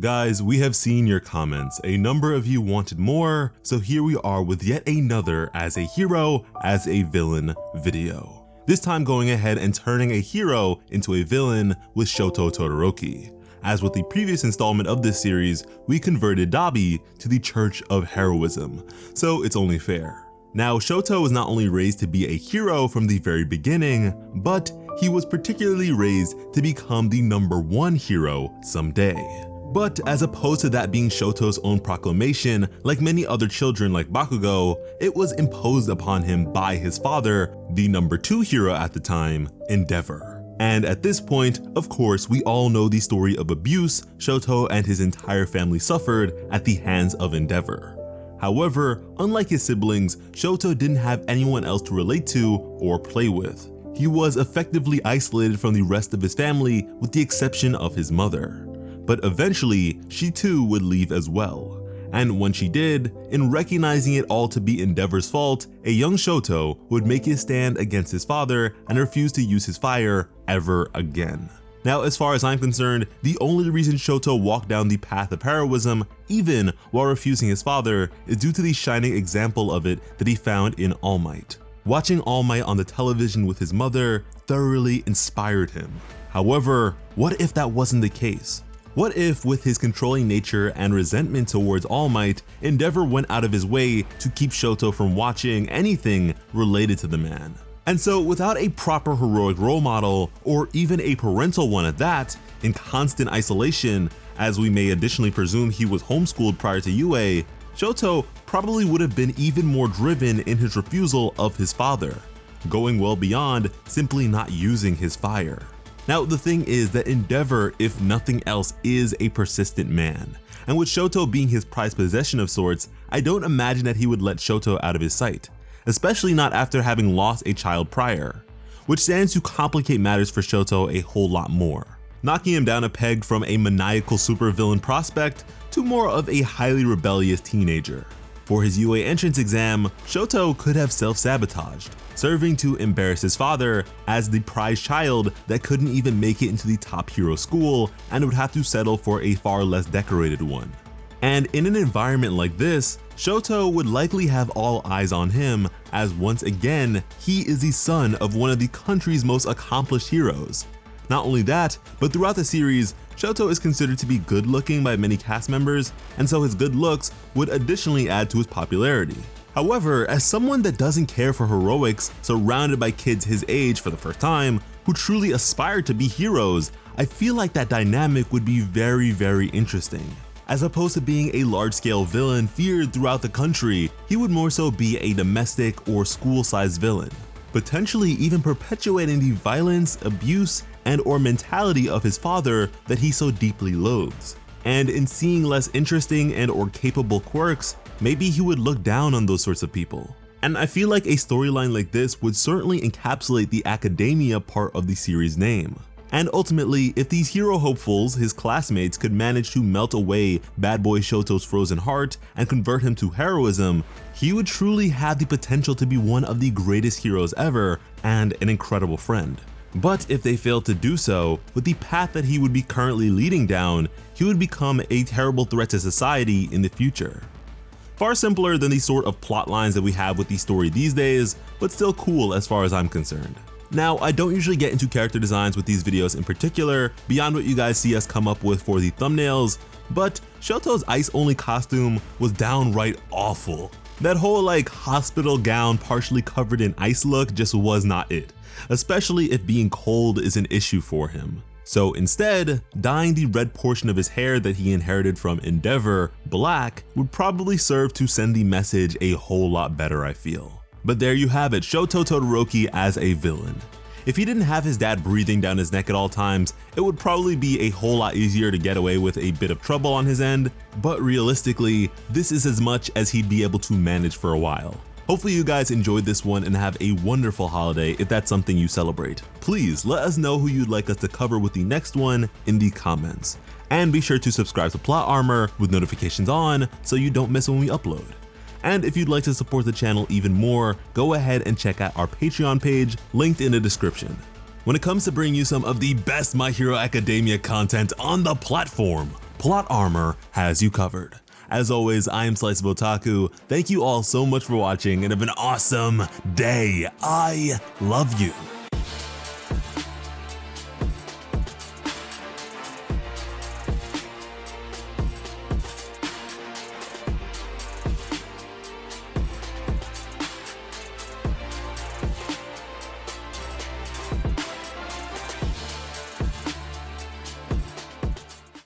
Guys, we have seen your comments. A number of you wanted more, so here we are with yet another as a hero, as a villain video. This time going ahead and turning a hero into a villain with Shoto Todoroki. As with the previous installment of this series, we converted Dabi to the Church of Heroism, so it's only fair. Now, Shoto was not only raised to be a hero from the very beginning, but he was particularly raised to become the #1 hero someday. But as opposed to that being Shoto's own proclamation, like many other children like Bakugo, it was imposed upon him by his father, the #2 hero at the time, Endeavor. And at this point, of course, we all know the story of abuse Shoto and his entire family suffered at the hands of Endeavor. However, unlike his siblings, Shoto didn't have anyone else to relate to or play with. He was effectively isolated from the rest of his family with the exception of his mother. But eventually, she too would leave as well. And when she did, in recognizing it all to be Endeavor's fault, a young Shoto would make his stand against his father and refuse to use his fire ever again. Now, as far as I'm concerned, the only reason Shoto walked down the path of heroism, even while refusing his father, is due to the shining example of it that he found in All Might. Watching All Might on the television with his mother thoroughly inspired him. However, what if that wasn't the case? What if, with his controlling nature and resentment towards All Might, Endeavor went out of his way to keep Shoto from watching anything related to the man? And so, without a proper heroic role model, or even a parental one at that, in constant isolation, as we may additionally presume he was homeschooled prior to UA, Shoto probably would have been even more driven in his refusal of his father, going well beyond simply not using his fire. Now, the thing is that Endeavor, if nothing else, is a persistent man. And with Shoto being his prized possession of sorts, I don't imagine that he would let Shoto out of his sight, especially not after having lost a child prior, which stands to complicate matters for Shoto a whole lot more, knocking him down a peg from a maniacal supervillain prospect to more of a highly rebellious teenager. For his UA entrance exam, Shoto could have self-sabotaged, serving to embarrass his father as the prized child that couldn't even make it into the top hero school and would have to settle for a far less decorated one. And in an environment like this, Shoto would likely have all eyes on him, as once again, he is the son of one of the country's most accomplished heroes. Not only that, but throughout the series, Shoto is considered to be good looking by many cast members, and so his good looks would additionally add to his popularity. However, as someone that doesn't care for heroics, surrounded by kids his age for the first time, who truly aspire to be heroes, I feel like that dynamic would be very interesting. As opposed to being a large-scale villain feared throughout the country, he would more so be a domestic or school-sized villain, potentially even perpetuating the violence, abuse, and/or mentality of his father that he so deeply loathes. And in seeing less interesting and/or capable quirks, maybe he would look down on those sorts of people. And I feel like a storyline like this would certainly encapsulate the academia part of the series' name. And ultimately, if these hero hopefuls, his classmates, could manage to melt away bad boy Shoto's frozen heart and convert him to heroism, he would truly have the potential to be one of the greatest heroes ever and an incredible friend. But if they failed to do so, with the path that he would be currently leading down, he would become a terrible threat to society in the future. Far simpler than the sort of plot lines that we have with the story these days, but still cool as far as I'm concerned. Now, I don't usually get into character designs with these videos in particular, beyond what you guys see us come up with for the thumbnails, but Shoto's ice-only costume was downright awful. That whole hospital gown partially covered in ice look just was not it, especially if being cold is an issue for him. So instead, dyeing the red portion of his hair that he inherited from Endeavor black would probably serve to send the message a whole lot better, I feel. But there you have it, Shoto Todoroki as a villain. If he didn't have his dad breathing down his neck at all times, it would probably be a whole lot easier to get away with a bit of trouble on his end, but realistically, this is as much as he'd be able to manage for a while. Hopefully you guys enjoyed this one and have a wonderful holiday if that's something you celebrate. Please let us know who you'd like us to cover with the next one in the comments. And be sure to subscribe to Plot Armor with notifications on so you don't miss when we upload. And if you'd like to support the channel even more, go ahead and check out our Patreon page, linked in the description. When it comes to bringing you some of the best My Hero Academia content on the platform, plot armor has you covered. As always, I am Slice of Otaku. Thank you all so much for watching and have an awesome day. I love you.